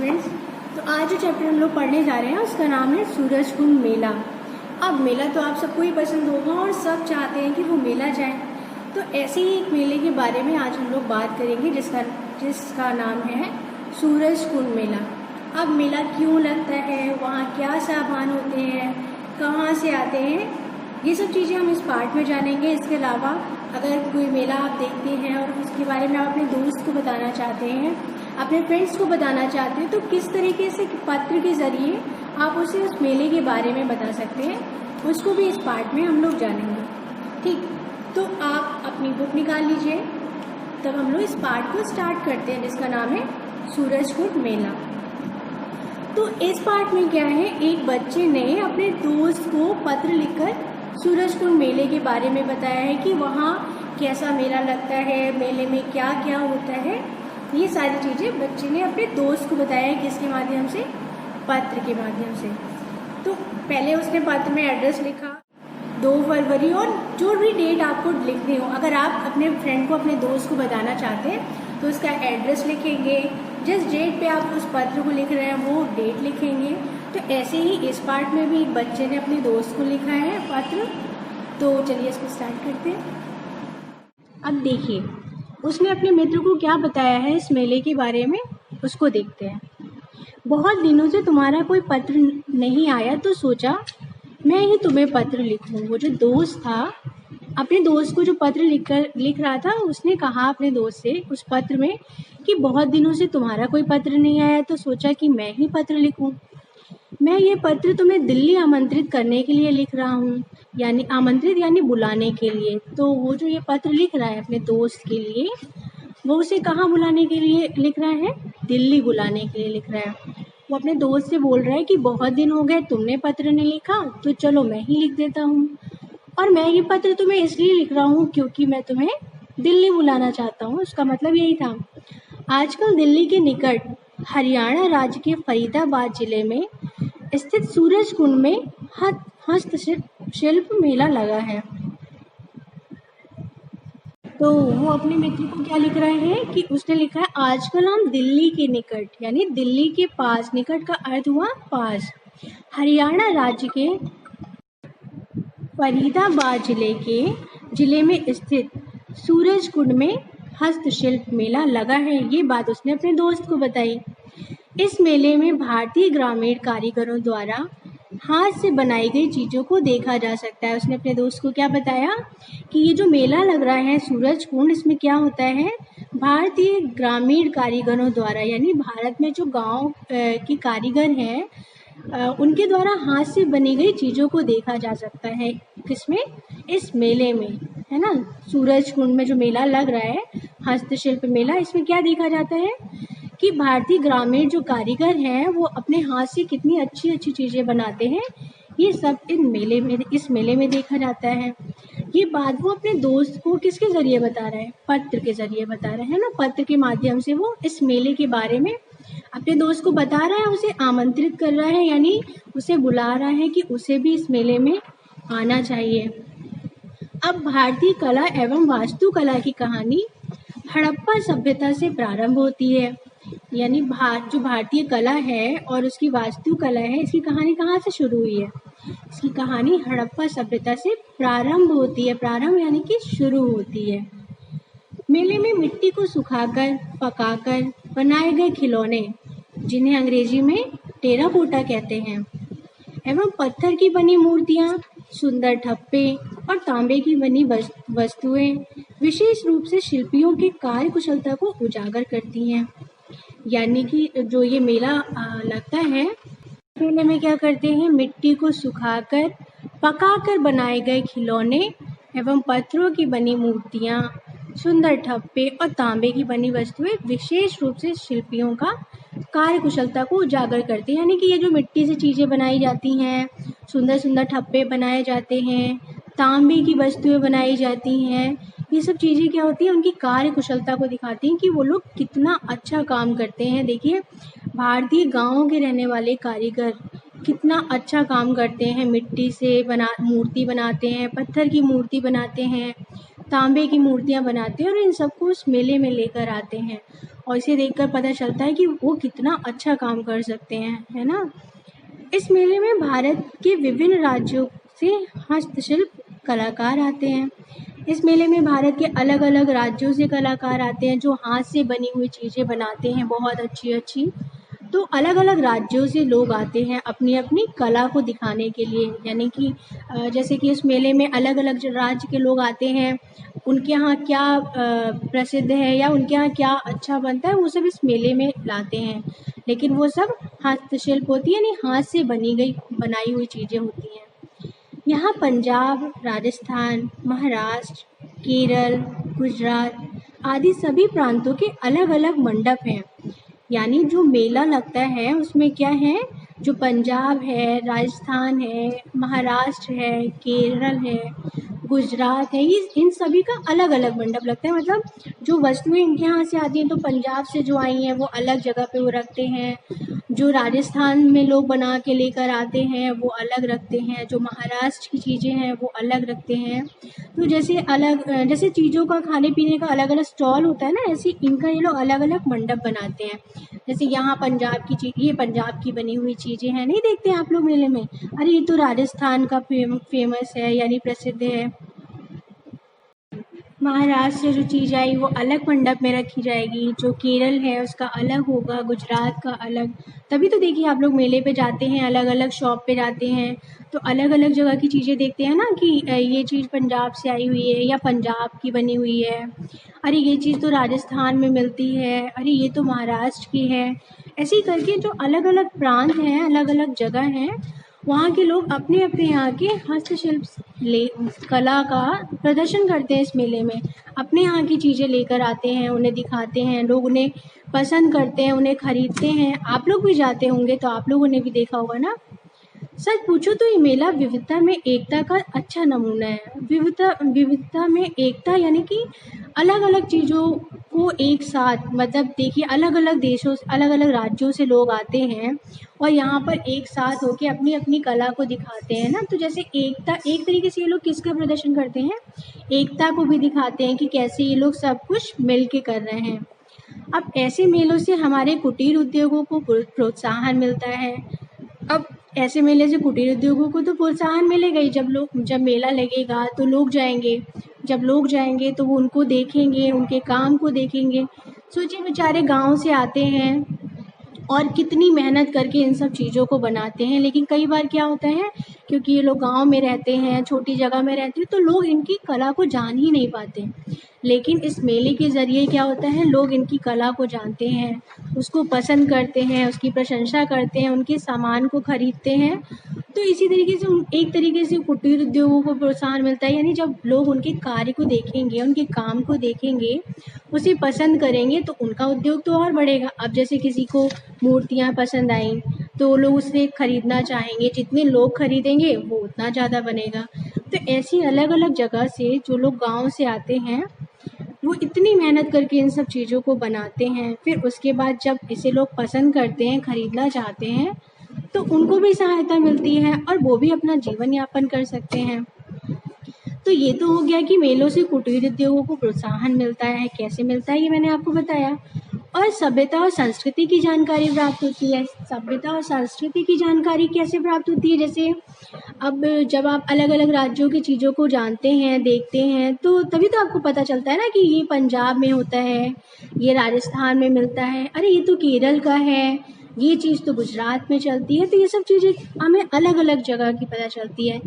Students. तो आज जो चैप्टर हम लोग पढ़ने जा रहे हैं उसका नाम है सूरजकुंड मेला। अब मेला तो आप सबको ही पसंद होगा और सब चाहते हैं कि वो मेला जाए। तो ऐसे ही एक मेले के बारे में आज हम लोग बात करेंगे जिसका नाम है सूरजकुंड मेला। अब मेला क्यों लगता है, वहाँ क्या सामान होते हैं, कहाँ से आते हैं, ये सब चीज़ें हम इस पार्ट में जानेंगे। इसके अलावा अगर कोई मेला आप देखते हैं और उसके बारे में आप अपने दोस्त को बताना चाहते हैं, अपने फ्रेंड्स को बताना चाहते हैं, तो किस तरीके से पत्र के ज़रिए आप उसे उस मेले के बारे में बता सकते हैं, उसको भी इस पार्ट में हम लोग जानेंगे। ठीक, तो आप अपनी बुक निकाल लीजिए, तब हम लोग इस पार्ट को स्टार्ट करते हैं जिसका नाम है सूरजकुंड मेला। तो इस पार्ट में क्या है, एक बच्चे ने अपने दोस्त को पत्र लिखकर सूरजकुंड मेले के बारे में बताया है कि वहाँ कैसा मेला लगता है, मेले में क्या क्या होता है। ये सारी चीज़ें बच्चे ने अपने दोस्त को बताया है, किसके माध्यम से, पत्र के माध्यम से। तो पहले उसने पत्र में एड्रेस लिखा 2 फरवरी, और जो भी डेट आपको लिखनी हो, अगर आप अपने फ्रेंड को, अपने दोस्त को बताना चाहते हैं तो उसका एड्रेस लिखेंगे, जिस डेट पे आप उस पत्र को लिख रहे हैं वो डेट लिखेंगे। तो ऐसे ही इस पार्ट में भी एक बच्चे ने अपने दोस्त को लिखा है पत्र। तो चलिए इसको स्टार्ट करते हैं। अब देखिए उसने अपने मित्र को क्या बताया है इस मेले के बारे में, उसको देखते हैं। बहुत दिनों से तुम्हारा कोई पत्र नहीं आया तो सोचा मैं ही तुम्हें पत्र लिखूं। वो जो दोस्त था, अपने दोस्त को जो पत्र लिख रहा था, उसने कहा अपने दोस्त से उस पत्र में कि बहुत दिनों से तुम्हारा कोई पत्र नहीं आया तो सोचा कि मैं ही पत्र लिखूं। मैं ये पत्र तुम्हें दिल्ली आमंत्रित करने के लिए लिख रहा हूँ, यानी आमंत्रित यानी बुलाने के लिए। तो वो जो ये पत्र लिख रहा है अपने दोस्त के लिए, वो उसे कहाँ बुलाने के लिए लिख रहा है, दिल्ली बुलाने के लिए लिख रहा है। वो अपने दोस्त से बोल रहा है कि बहुत दिन हो गए तुमने पत्र नहीं लिखा, तो चलो मैं ही लिख देता हूँ। और मैं ये पत्र तुम्हें इसलिए लिख रहा हूँ क्योंकि मैं तुम्हें दिल्ली बुलाना चाहता हूँ। उसका मतलब यही था। आजकल दिल्ली के निकट हरियाणा राज्य के फरीदाबाद जिले में स्थित सूरजकुंड में हस्तशिल्प मेला लगा है। तो वो अपने मित्र को क्या लिख रहे हैं कि उसने लिखा है आजकल हम दिल्ली के निकट, यानी दिल्ली के पास, निकट का अर्थ हुआ पास, हरियाणा राज्य के फरीदाबाद जिले में स्थित सूरजकुंड में हस्तशिल्प मेला लगा है। ये बात उसने अपने दोस्त को बताई। इस मेले में भारतीय ग्रामीण कारीगरों द्वारा हाथ से बनाई गई चीज़ों को देखा जा सकता है। उसने अपने दोस्त को क्या बताया कि ये जो मेला लग रहा है सूरजकुंड, इसमें क्या होता है, भारतीय ग्रामीण कारीगरों द्वारा, यानी भारत में जो गांव के कारीगर हैं उनके द्वारा हाथ से बनी गई चीज़ों को देखा जा सकता है। किसमें, इस मेले में, है ना। सूरजकुंड में जो मेला लग रहा है हस्तशिल्प मेला, इसमें क्या देखा जाता है कि भारतीय ग्रामीण जो कारीगर हैं वो अपने हाथ से कितनी अच्छी अच्छी चीज़ें बनाते हैं। ये सब इस मेले में देखा जाता है। ये बात वो अपने दोस्त को किसके ज़रिए बता रहा है, पत्र के ज़रिए बता रहा है ना। पत्र के माध्यम से वो इस मेले के बारे में अपने दोस्त को बता रहा है, उसे आमंत्रित कर रहा है, यानी उसे बुला रहा है कि उसे भी इस मेले में आना चाहिए। अब भारतीय कला एवं वास्तुकला की कहानी हड़प्पा सभ्यता से प्रारंभ होती है। यानी जो भारतीय कला है और उसकी वास्तुकला है, इसकी कहानी कहाँ से शुरू हुई है, इसकी कहानी हड़प्पा सभ्यता से प्रारंभ होती है। प्रारंभ यानी कि शुरू होती है। मेले में मिट्टी को सुखाकर पकाकर बनाए गए खिलौने, जिन्हें अंग्रेजी में टेराकोटा कहते हैं, एवं पत्थर की बनी मूर्तियाँ, सुंदर ठप्पे और तांबे की बनी वस्तुएं विशेष रूप से शिल्पियों के कार्य कुशलता को उजागर करती हैं। यानी कि जो ये मेला लगता है, मेले में क्या करते हैं, मिट्टी को सुखाकर पकाकर बनाए गए खिलौने एवं पत्थरों की बनी मूर्तियाँ, सुंदर ठप्पे और तांबे की बनी वस्तुएं विशेष रूप से शिल्पियों का कार्य कुशलता को उजागर करते हैं। यानी कि ये जो मिट्टी से चीज़ें बनाई जाती हैं, सुंदर सुंदर ठप्पे बनाए जाते हैं, तांबे की वस्तुएं बनाई जाती हैं, ये सब चीज़ें क्या होती हैं, उनकी कार्य कुशलता को दिखाती हैं कि वो लोग कितना अच्छा काम करते हैं। देखिए भारतीय गाँवों के रहने वाले कारीगर कितना अच्छा काम करते हैं, मिट्टी से मूर्ति बनाते हैं, पत्थर की मूर्ति बनाते हैं, तांबे की मूर्तियाँ बनाते हैं और इन सबको उस मेले में लेकर आते हैं। और इसे देखकर पता चलता है कि वो कितना अच्छा काम कर सकते हैं, है ना। इस मेले में भारत के विभिन्न राज्यों से हस्तशिल्प कलाकार आते हैं। इस मेले में भारत के अलग अलग राज्यों से कलाकार आते हैं जो हाथ से बनी हुई चीज़ें बनाते हैं, बहुत अच्छी अच्छी। तो अलग अलग राज्यों से लोग आते हैं अपनी अपनी कला को दिखाने के लिए, यानी कि जैसे कि इस मेले में अलग अलग राज्य के लोग आते हैं, उनके यहाँ क्या प्रसिद्ध है या उनके यहाँ क्या अच्छा बनता है वो सब इस मेले में लाते हैं। लेकिन वो सब हस्तशिल्प होती है, यानी हाथ से बनाई हुई चीज़ें होती हैं। यहाँ पंजाब, राजस्थान, महाराष्ट्र, केरल, गुजरात आदि सभी प्रांतों के अलग अलग मंडप हैं। यानी जो मेला लगता है उसमें क्या है, जो पंजाब है, राजस्थान है, महाराष्ट्र है, केरल है, गुजरात है, ये इन सभी का अलग अलग मंडप लगता है। मतलब जो वस्तुएं इनके यहाँ से आती हैं, तो पंजाब से जो आई हैं वो अलग जगह पे वो रखते हैं, जो राजस्थान में लोग बना के लेकर आते हैं वो अलग रखते हैं, जो महाराष्ट्र की चीज़ें हैं वो अलग रखते हैं। तो जैसे चीज़ों का खाने पीने का अलग अलग स्टॉल होता है ना, ऐसे इनका ये लोग अलग अलग मंडप बनाते हैं। जैसे यहाँ पंजाब की चीज़, ये पंजाब की बनी हुई चीज़ें हैं, नहीं देखते हैं आप लोग मेले में, अरे ये तो राजस्थान का फेमस है यानी प्रसिद्ध है। महाराष्ट्र से जो चीज़ आई वो अलग मंडप में रखी जाएगी, जो केरल है उसका अलग होगा, गुजरात का अलग। तभी तो देखिए आप लोग मेले पे जाते हैं, अलग अलग शॉप पे जाते हैं तो अलग अलग जगह की चीज़ें देखते हैं ना, कि ये चीज़ पंजाब से आई हुई है या पंजाब की बनी हुई है, अरे ये चीज़ तो राजस्थान में मिलती है, अरे ये तो महाराष्ट्र की है। ऐसे ही करके जो अलग अलग प्रांत हैं, अलग अलग जगह हैं, वहाँ के लोग अपने अपने यहाँ के हस्तशिल्प कला का प्रदर्शन करते हैं। इस मेले में अपने यहाँ की चीज़ें लेकर आते हैं, उन्हें दिखाते हैं, लोग उन्हें पसंद करते हैं, उन्हें खरीदते हैं। आप लोग भी जाते होंगे तो आप लोगों ने भी देखा होगा ना। सच पूछो तो ये मेला विविधता में एकता का अच्छा नमूना है। विविधता में एकता यानी कि अलग अलग चीज़ों को एक साथ, मतलब देखिए अलग अलग देशों से, अलग अलग राज्यों से लोग आते हैं और यहाँ पर एक साथ होके अपनी अपनी कला को दिखाते हैं ना। तो जैसे एकता, एक तरीके से ये लोग किसका प्रदर्शन करते हैं, एकता को भी दिखाते हैं कि कैसे ये लोग सब कुछ मिल के कर रहे हैं। अब ऐसे मेलों से हमारे कुटीर उद्योगों को प्रोत्साहन मिलता है। अब ऐसे मेले से कुटीर उद्योगों को तो प्रोत्साहन मिलेगा ही। जब मेला लगेगा तो लोग जाएंगे, जब लोग जाएंगे तो वो उनको देखेंगे, उनके काम को देखेंगे। सोचिए बेचारे गांव से आते हैं और कितनी मेहनत करके इन सब चीज़ों को बनाते हैं, लेकिन कई बार क्या होता है, क्योंकि ये लोग गांव में रहते हैं, छोटी जगह में रहते हैं, तो लोग इनकी कला को जान ही नहीं पाते। लेकिन इस मेले के ज़रिए क्या होता है, लोग इनकी कला को जानते हैं, उसको पसंद करते हैं, उसकी प्रशंसा करते हैं, उनके सामान को खरीदते हैं। तो इसी तरीके से एक तरीके से कुटीर उद्योगों को प्रोत्साहन मिलता है। यानी जब लोग उनके कार्य को देखेंगे, उनके काम को देखेंगे, उसे पसंद करेंगे तो उनका उद्योग तो और बढ़ेगा। अब जैसे किसी को मूर्तियाँ पसंद आई तो वो लोग उसे खरीदना चाहेंगे, जितने लोग खरीदेंगे वो उतना ज़्यादा बनेगा। तो ऐसी अलग अलग जगह से जो लोग गांव से आते हैं वो इतनी मेहनत करके इन सब चीज़ों को बनाते हैं, फिर उसके बाद जब इसे लोग पसंद करते हैं, खरीदना चाहते हैं, तो उनको भी सहायता मिलती है और वो भी अपना जीवन यापन कर सकते हैं। तो ये तो हो गया कि मेलों से कुटीर उद्योगों को प्रोत्साहन मिलता है। कैसे मिलता है ये मैंने आपको बताया। और सभ्यता और संस्कृति की जानकारी प्राप्त होती है। सभ्यता और संस्कृति की जानकारी कैसे प्राप्त होती है, जैसे अब जब आप अलग अलग राज्यों की चीज़ों को जानते हैं, देखते हैं, तो तभी तो आपको पता चलता है ना कि ये पंजाब में होता है, ये राजस्थान में मिलता है, अरे ये तो केरल का है, ये चीज़ तो गुजरात में चलती है। तो ये सब चीज़ें हमें अलग अलग जगह की पता चलती है।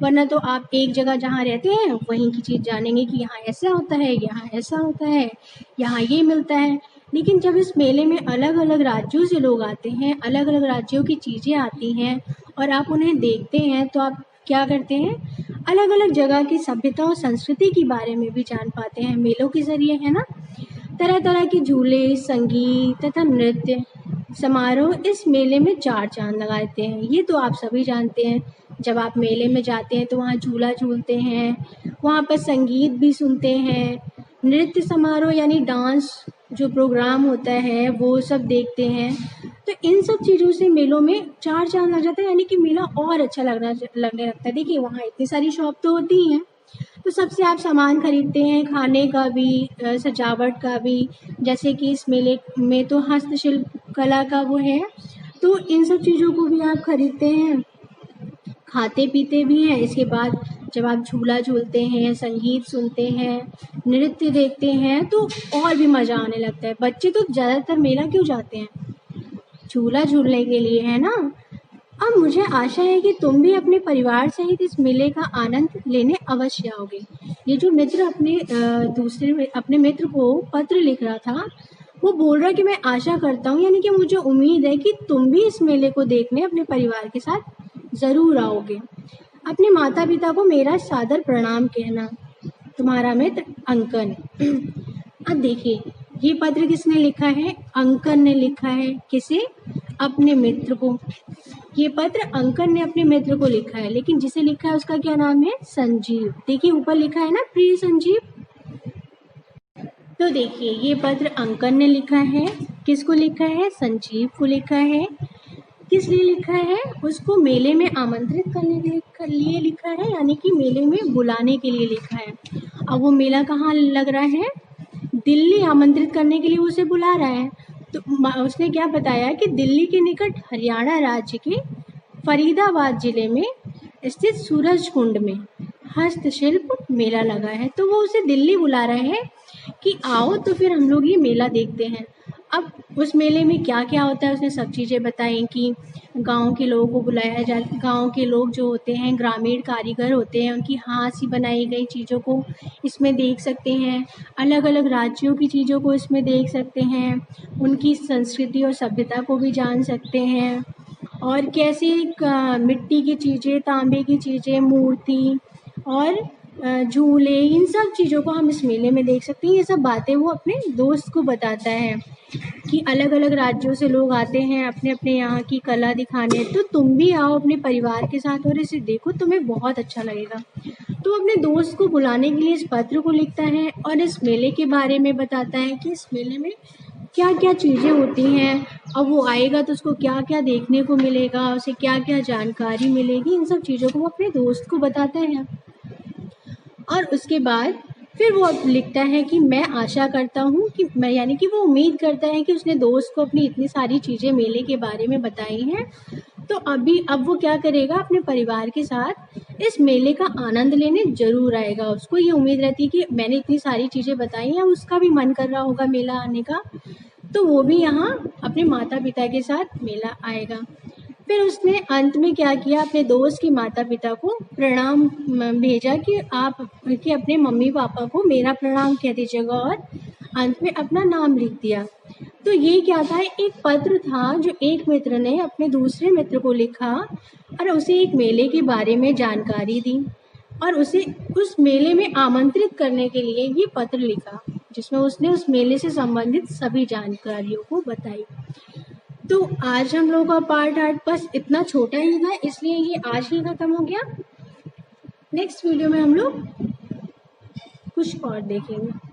वरना तो आप एक जगह जहाँ रहते हैं वहीं की चीज़ जानेंगे कि यहाँ ऐसा होता है, यहाँ ऐसा होता है, यहाँ ये मिलता है। लेकिन जब इस मेले में अलग अलग राज्यों से लोग आते हैं, अलग अलग राज्यों की चीज़ें आती हैं और आप उन्हें देखते हैं, तो आप क्या करते हैं, अलग अलग जगह की सभ्यता और संस्कृति के बारे में भी जान पाते हैं मेलों के ज़रिए, है ना। तरह तरह के झूले, संगीत तथा नृत्य समारोह इस मेले में चार चांद लगाते हैं। ये तो आप सभी जानते हैं। जब आप मेले में जाते हैं तो वहाँ झूला झूलते हैं, वहाँ पर संगीत भी सुनते हैं, नृत्य समारोह यानी डांस जो प्रोग्राम होता है वो सब देखते हैं। तो इन सब चीज़ों से मेलों में चार चांद लग जाता है, यानी कि मेला और अच्छा लगने लगता है। देखिए वहाँ इतनी सारी शॉप तो होती ही हैं, तो सबसे आप सामान खरीदते हैं, खाने का भी, सजावट का भी। जैसे कि इस मेले में तो हस्तशिल्प कला का वो है, तो इन सब चीज़ों को भी आप खरीदते हैं, खाते पीते भी हैं। इसके बाद जब आप झूला झूलते हैं, संगीत सुनते हैं, नृत्य देखते हैं, तो और भी मज़ा आने लगता है। बच्चे तो ज़्यादातर मेला क्यों जाते हैं? झूला झूलने के लिए, है ना? अब मुझे आशा है कि तुम भी अपने परिवार सहित इस मेले का आनंद लेने अवश्य आओगे। ये जो मित्र अपने मित्र को पत्र लिख रहा था, वो बोल रहा है कि मैं आशा करता हूँ, यानी कि मुझे उम्मीद है कि तुम भी इस मेले को देखने अपने परिवार के साथ ज़रूर आओगे। अपने माता पिता को मेरा सादर प्रणाम कहना। तुम्हारा मित्र अंकन। अब देखिए, ये पत्र किसने लिखा है? अंकन ने लिखा है। किसे? अपने मित्र को। ये पत्र अंकन ने अपने मित्र को लिखा है, लेकिन जिसे लिखा है उसका क्या नाम है? संजीव। देखिए ऊपर लिखा है ना, प्रिय संजीव। तो देखिए, ये पत्र अंकन ने लिखा है। किसको लिखा है? संजीव को लिखा है। किस लिए लिखा है? उसको मेले में आमंत्रित करने के लिए लिखा है, यानी कि मेले में बुलाने के लिए लिखा है। अब वो मेला कहाँ लग रहा है? दिल्ली आमंत्रित करने के लिए उसे बुला रहा है। तो उसने क्या बताया कि दिल्ली के निकट हरियाणा राज्य के फरीदाबाद जिले में स्थित सूरज कुंड में हस्तशिल्प मेला लगा है। तो वो उसे दिल्ली बुला रहे हैं कि आओ तो फिर हम लोग ये मेला देखते हैं। अब उस मेले में क्या क्या होता है उसने सब चीज़ें बताई कि गांव के लोगों को बुलाया जा, गांव के लोग जो होते हैं, ग्रामीण कारीगर होते हैं, उनकी हाथ से बनाई गई चीज़ों को इसमें देख सकते हैं। अलग अलग राज्यों की चीज़ों को इसमें देख सकते हैं। उनकी संस्कृति और सभ्यता को भी जान सकते हैं। और कैसे मिट्टी की चीज़ें, तांबे की चीज़ें, मूर्ति और झूले, इन सब चीज़ों को हम इस मेले में देख सकते हैं। ये सब बातें वो अपने दोस्त को बताता है कि अलग अलग राज्यों से लोग आते हैं अपने अपने यहाँ की कला दिखाने। तो तुम भी आओ अपने परिवार के साथ और इसे देखो, तुम्हें बहुत अच्छा लगेगा। तो अपने दोस्त को बुलाने के लिए इस पत्र को लिखता है और इस मेले के बारे में बताता है कि इस मेले में क्या क्या चीज़ें होती हैं। अब वो आएगा तो उसको क्या क्या देखने को मिलेगा, उसे क्या क्या जानकारी मिलेगी, इन सब चीज़ों को वो अपने दोस्त को बताते हैं। और उसके बाद फिर वो लिखता है कि मैं आशा करता हूँ कि मैं, यानी कि वो उम्मीद करता है कि उसने दोस्त को अपनी इतनी सारी चीज़ें मेले के बारे में बताई हैं, तो अब वो क्या करेगा? अपने परिवार के साथ इस मेले का आनंद लेने ज़रूर आएगा। उसको ये उम्मीद रहती है कि मैंने इतनी सारी चीज़ें बताई हैं, उसका भी मन कर रहा होगा मेला आने का, तो वो भी यहाँ अपने माता पिता के साथ मेला आएगा। फिर उसने अंत में क्या किया? अपने दोस्त के माता पिता को प्रणाम भेजा कि अपने मम्मी पापा को मेरा प्रणाम कह दीजिएगा, और अंत में अपना नाम लिख दिया। तो ये क्या था? एक पत्र था जो एक मित्र ने अपने दूसरे मित्र को लिखा और उसे एक मेले के बारे में जानकारी दी और उसे उस मेले में आमंत्रित करने के लिए ये पत्र लिखा, जिसमें उसने उस मेले से संबंधित सभी जानकारियों को बताई। तो आज हम लोगों का पार्ट 8 बस इतना छोटा ही था, इसलिए ये आज ही खत्म हो गया। नेक्स्ट वीडियो में हम लोग कुछ और देखेंगे।